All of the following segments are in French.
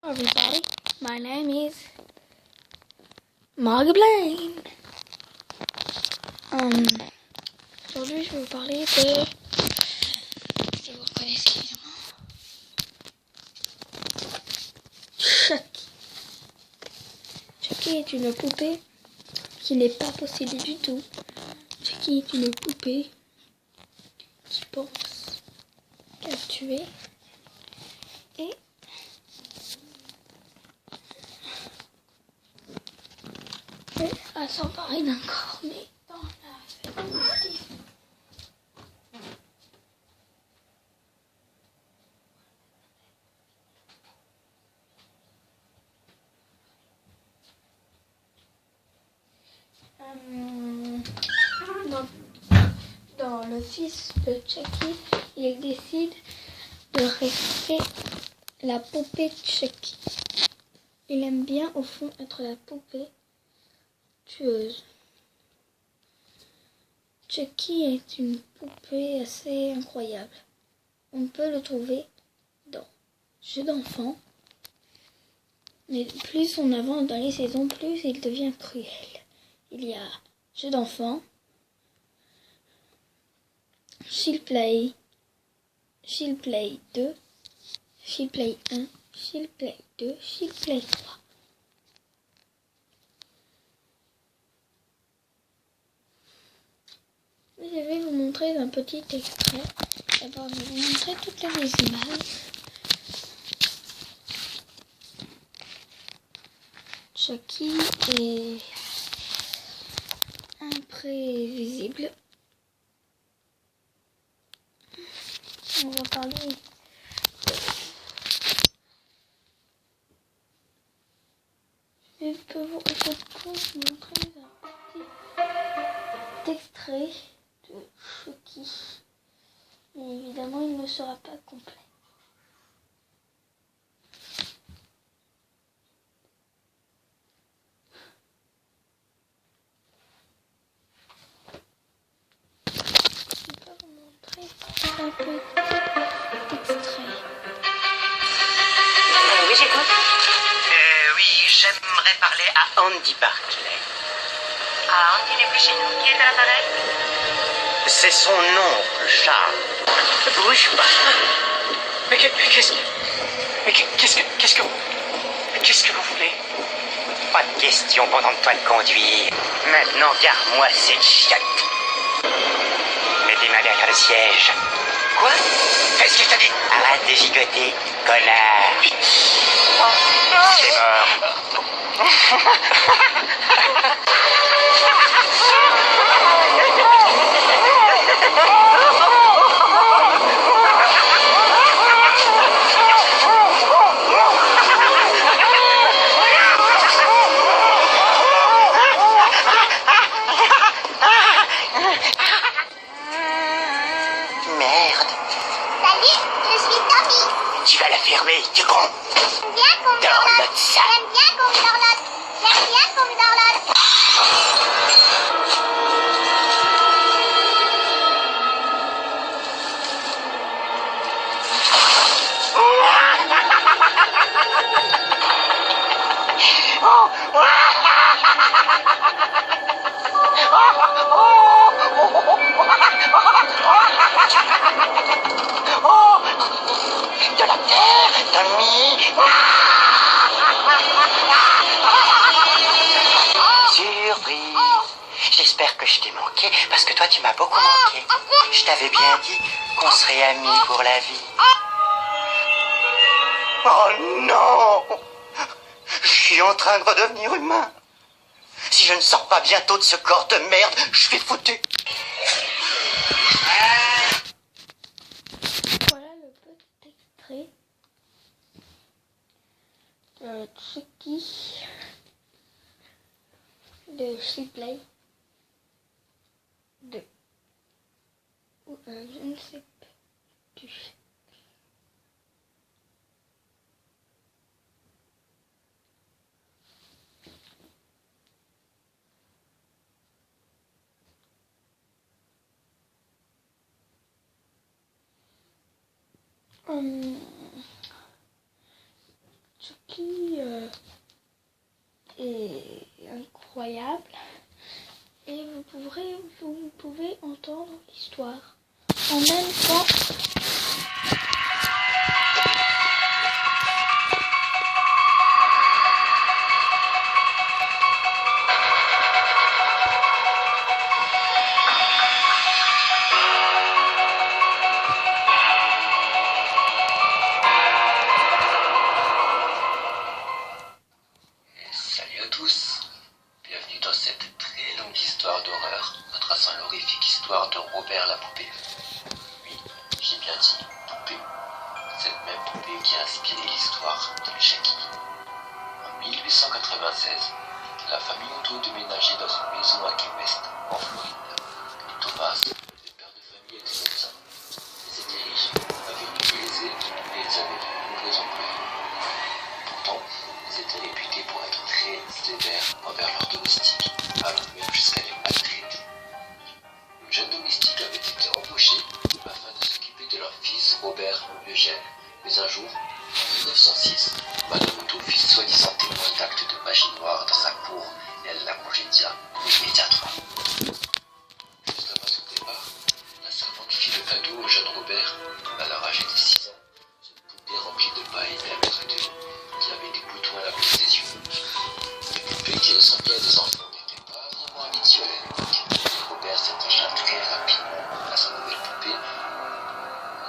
Everybody, my name is Margablaine. Aujourd'hui, je vais vous parler de... Si vous reconnaissez évidemment... Chucky. Chucky est une poupée qui n'est pas possédée du tout. Chucky est une poupée qui pense qu'à tuer et... à s'emparer d'un corps, mais dans la féminité. Dans le fils de Chucky, il décide de rester la poupée de Chucky. Il aime bien au fond être la poupée tueuse. Chucky est une poupée assez incroyable. On peut le trouver dans Jeux d'enfants, mais plus on avance dans les saisons, plus il devient cruel. Il y a Jeux d'enfants, Chill Play 2, Chill Play 1, Chill Play 2, Chill Play 3. Je vais vous montrer un petit extrait. D'abord, je vais vous montrer toutes les images. Chucky est imprévisible. On va parler. Je peux vous montrer un petit extrait de Chucky. Mais évidemment, il ne sera pas complet. Je peux vous montrer un petit extrait. Oui, j'écoute. Oui, j'aimerais parler à Andy Barclay. Ah, Andy n'est plus chez nous. Qui est à l'appareil? C'est son oncle, Charles. Ne bouge pas. Mais qu'est-ce que vous voulez? Pas de question pendant que toi de conduire. Maintenant, garde-moi cette chiotte. Mets tes mains derrière le siège. Quoi? Qu'est-ce que je t'ai dit? Arrête de gigoter, connard. C'est mort. Merde. Salut, je suis Tommy. Tu vas la fermer, tu con. J'aime bien qu'on me Dorlote, dorlote. ça. J'aime bien qu'on me dorlote. J'aime bien qu'on me dorlote. De la terre, Tommy. Surprise. J'espère que je t'ai manqué, parce que toi tu m'as beaucoup manqué. Je t'avais bien dit qu'on serait amis pour la vie. Oh non! Je suis en train de redevenir humain. Si je ne sors pas bientôt de ce corps de merde, je suis foutu. Voilà le petit extrait de Chucky de Chill Play 2. Ou je ne sais plus. Chucky qui est incroyable. Et vous pouvez entendre l'histoire en même temps. Salut à tous, bienvenue dans cette très longue histoire d'horreur retraçant l'horrifique histoire de Robert la poupée. Oui, j'ai bien dit poupée, cette même poupée qui a inspiré l'histoire de Jackie. En 1896, la famille Otto déménageait dans une maison à Key West, en Floride. Thomas, le père de famille, était médecin. Ils étaient riches, avaient une vie aisée et ils avaient de nombreux employés. Pourtant, ils étaient réputés pour être très sévères envers leurs domestiques, allant même jusqu'à les maltraiter. Une jeune domestique avait été embauchée afin de s'occuper de leur fils Robert Eugène. Mais un jour, en 1906, Madame Otto fit soi-disant témoin d'actes de magie noire dans sa cour et elle la congédia immédiatement. Juste avant son départ, la servante fit le cadeau au jeune Robert, alors âgé de 6 ans, une poupée remplie de paille et à mettre de l'eau, qui avait des boutons à la place des yeux. Les poupées qui ressemblaient à des enfants n'étaient pas vraiment habituelles à l'époque. Robert s'attacha très rapidement à sa nouvelle poupée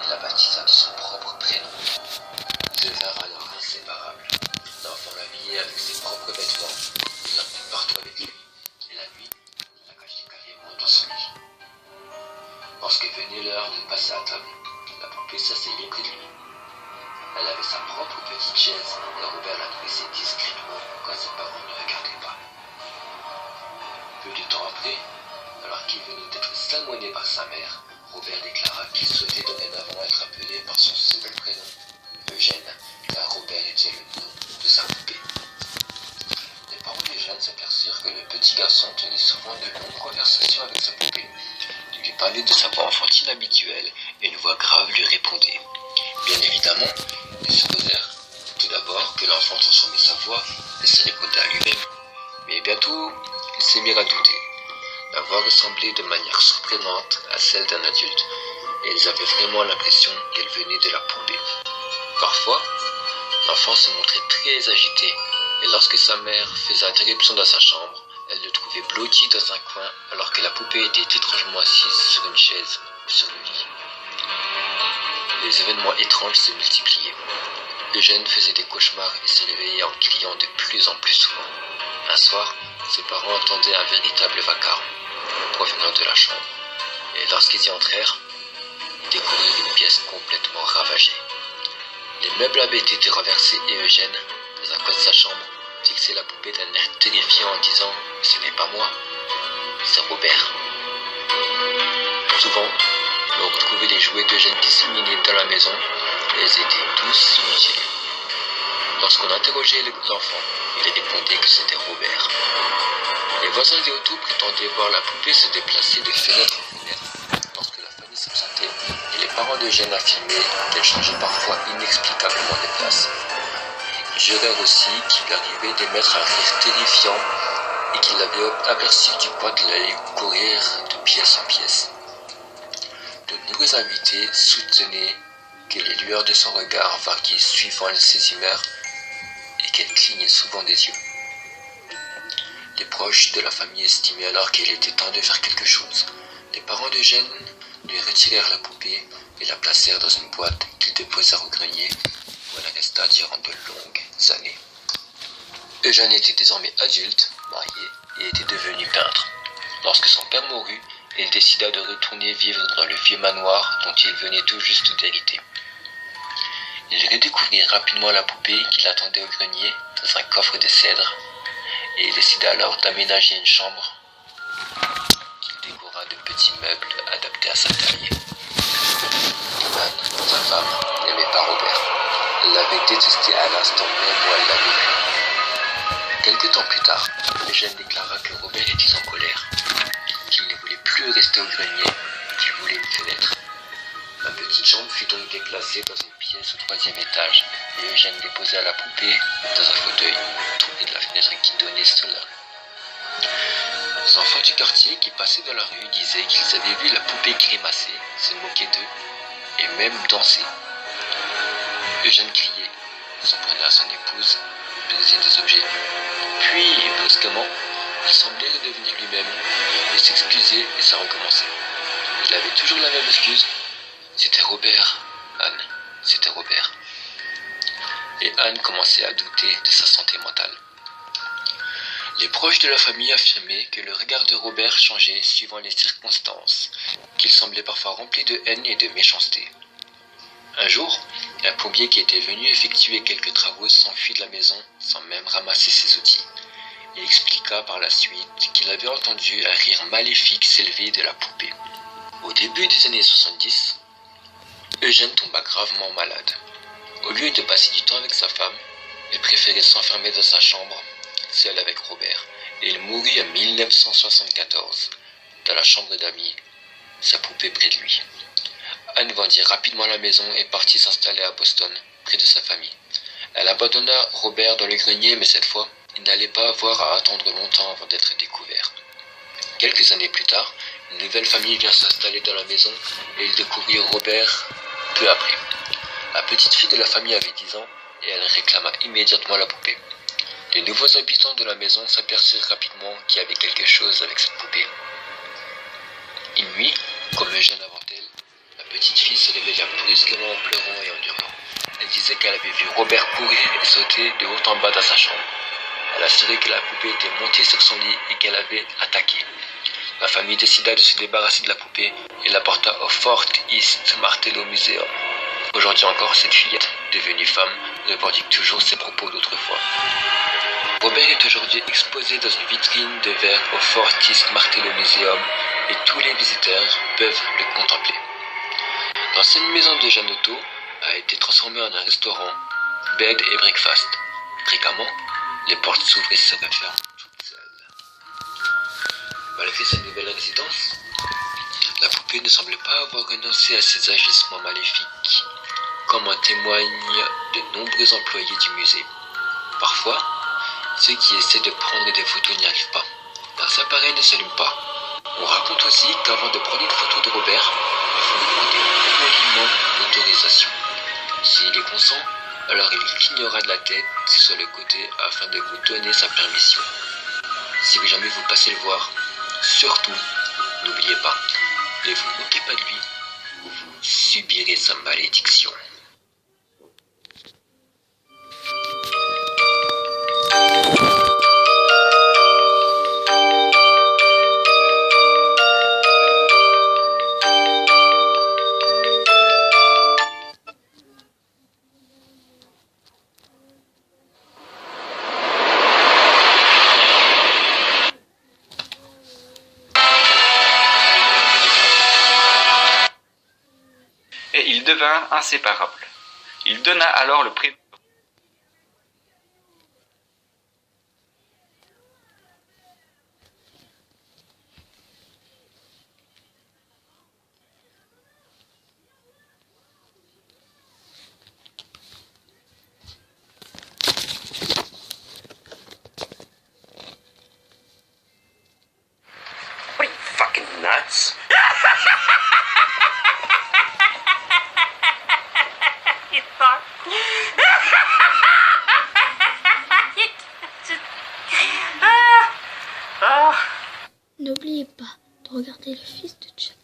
et la baptisa de son propre prénom. Ils devinrent alors inséparables. L'enfant l'habillait avec ses propres vêtements, il l'emmenait partout avec lui, et la nuit, il la cachait carrément dans son lit. Lorsque venait l'heure de passer à table, la poupée s'asseyait près de lui. Elle avait sa propre petite chaise et Robert la nourrissait discrètement quand ses parents ne regardaient pas. Peu de temps après, alors qu'il venait d'être salmonné par sa mère, Robert déclara qu'il souhaitait dorénavant être appelé par son second prénom, Eugène, car Robert était le nom de sa poupée. Les parents d'Eugène s'aperçurent que le petit garçon tenait souvent de longues conversations avec sa poupée. Il lui parlait de sa voix enfantine habituelle et une voix grave lui répondait. Bien évidemment, ils supposèrent tout d'abord que l'enfant transformait sa voix et se répondait à lui-même. Mais bientôt, ils se mirent à douter. La voix ressemblait de manière surprenante à celle d'un adulte, et ils avaient vraiment l'impression qu'elle venait de la poupée. Parfois, l'enfant se montrait très agité, et lorsque sa mère faisait interruption dans sa chambre, elle le trouvait blotti dans un coin alors que la poupée était étrangement assise sur une chaise ou sur le lit. Les événements étranges se multipliaient. Eugène faisait des cauchemars et se réveillait en criant de plus en plus souvent. Un soir, ses parents entendaient un véritable vacarme provenant de la chambre. Et lorsqu'ils y entrèrent, ils découvrirent une pièce complètement ravagée. Les meubles avaient été renversés et Eugène, dans un coin de sa chambre, fixait la poupée d'un air terrifiant en disant « Ce n'est pas moi, c'est Robert ». Souvent, on retrouvait les jouets d'Eugène disséminés dans la maison et ils étaient tous mutilés. Lorsqu'on interrogeait l'enfant, il répondait que c'était Robert. Les voisins des Otto prétendaient voir la poupée se déplacer de fenêtre en fenêtre lorsque la famille s'absentait et les parents d'Eugène affirmaient qu'elle changeait parfois inexplicablement de place. Ils jurèrent aussi qu'il lui arrivait d'émettre un rire terrifiant et qu'il l'avait aperçu du coin de l'œil courir de pièce en pièce. De nombreux invités soutenaient que les lueurs de son regard variaient suivant ses humeurs et qu'elle clignait souvent des yeux. Les proches de la famille estimaient alors qu'il était temps de faire quelque chose. Les parents d'Eugène lui retirèrent la poupée et la placèrent dans une boîte qu'ils déposèrent au grenier où elle resta durant de longues années. Eugène était désormais adulte, marié et était devenu peintre. Lorsque son père mourut, il décida de retourner vivre dans le vieux manoir dont il venait tout juste d'hériter. Il redécouvrit rapidement la poupée qui l'attendait au grenier dans un coffre de cèdre et il décida alors d'aménager une chambre qu'il décora de petits meubles adaptés à sa taille. Anne, sa femme, n'aimait pas Robert. Elle l'avait détesté à l'instant même où elle l'avait vu. Quelque temps plus tard, Eugène déclara que Robert était en colère, qu'il ne voulait plus rester au grenier et qu'il voulait une fenêtre. La petite chambre fut donc déplacée dans une pièce au 3e étage et Eugène déposa la poupée dans un fauteuil trouvé de la fenêtre qui donnait sur la rue. Les enfants du quartier qui passaient dans la rue disaient qu'ils avaient vu la poupée grimacer, se moquer d'eux et même danser. Eugène criait, s'en prenait à son épouse, brisait des objets. Puis, brusquement, il semblait redevenir lui-même. Il s'excusait et ça recommençait. Il avait toujours la même excuse. C'était Robert, Anne, c'était Robert. Et Anne commençait à douter de sa santé mentale. Les proches de la famille affirmaient que le regard de Robert changeait suivant les circonstances, qu'il semblait parfois rempli de haine et de méchanceté. Un jour, un plombier qui était venu effectuer quelques travaux s'enfuit de la maison sans même ramasser ses outils. Il expliqua par la suite qu'il avait entendu un rire maléfique s'élever de la poupée. Au début des années 70, Eugène tomba gravement malade. Au lieu de passer du temps avec sa femme, il préférait s'enfermer dans sa chambre, seul avec Robert, et il mourut en 1974, dans la chambre d'amis, sa poupée près de lui. Anne vendit rapidement la maison et partit s'installer à Boston, près de sa famille. Elle abandonna Robert dans le grenier, mais cette fois, il n'allait pas avoir à attendre longtemps avant d'être découvert. Quelques années plus tard, une nouvelle famille vient s'installer dans la maison et ils découvrirent Robert peu après. La petite fille de la famille avait 10 ans et elle réclama immédiatement la poupée. Les nouveaux habitants de la maison s'aperçurent rapidement qu'il y avait quelque chose avec cette poupée. Une nuit, comme Eugène avant elle, la petite fille se réveilla brusquement en pleurant et en hurlant. Elle disait qu'elle avait vu Robert courir et sauter de haut en bas dans sa chambre. Elle assurait que la poupée était montée sur son lit et qu'elle avait attaqué. La famille décida de se débarrasser de la poupée et la porta au Fort East Martello Museum. Aujourd'hui encore, cette fillette, devenue femme, revendique toujours ses propos d'autrefois. Robert est aujourd'hui exposé dans une vitrine de verre au Fort East Martello Museum et tous les visiteurs peuvent le contempler. L'ancienne maison de Janotto a été transformée en un restaurant, bed et breakfast. Fréquemment, les portes s'ouvrent et se referment toutes seules. Malgré sa nouvelle résidence, la poupée ne semble pas avoir renoncé à ses agissements maléfiques, comme en témoignent de nombreux employés du musée. Parfois, ceux qui essaient de prendre des photos n'y arrivent pas. Leurs appareils ne s'allument pas. On raconte aussi qu'avant de prendre une photo de Robert, il faut lui demander poliment l'autorisation. S'il est consent, alors il clignera de la tête sur le côté afin de vous donner sa permission. Si jamais vous passez le voir, surtout, n'oubliez pas, ne vous moquez pas de lui ou vous subirez sa malédiction. Et ils devinrent inséparables. Il donna alors le prénom. What are you fucking nuts? You thought? N'oubliez pas de regarder le fils de Chucky.